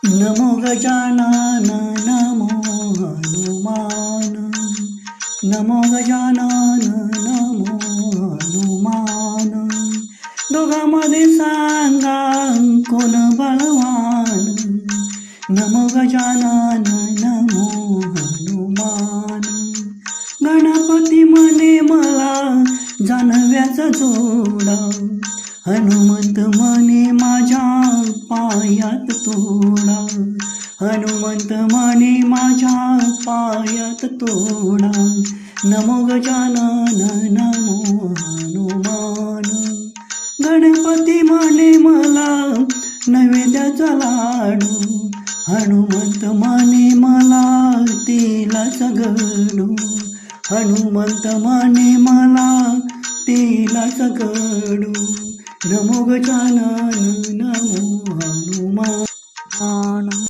नमो गजानन नमो हनुमान नमो गजानन नमो हनुमान दोघांमध्ये सांगा कोण बलवान नमो गजानन नमो हनुमान गणपती म्हणे मला जानव्याचा जोडा हनुमंत म्हणे माझ्या पायात तोडा हनुमंत म्हणे माझ्या पायात तोडा नमो गजानन नमो हनुमान गणपती म्हणे मला नैवेद्याचा लाडू हनुमंत म्हणे मला तेलाचा गडू हनुमंत म्हणे मला तेलाचा गडू नमो गजानन नमो हनुमान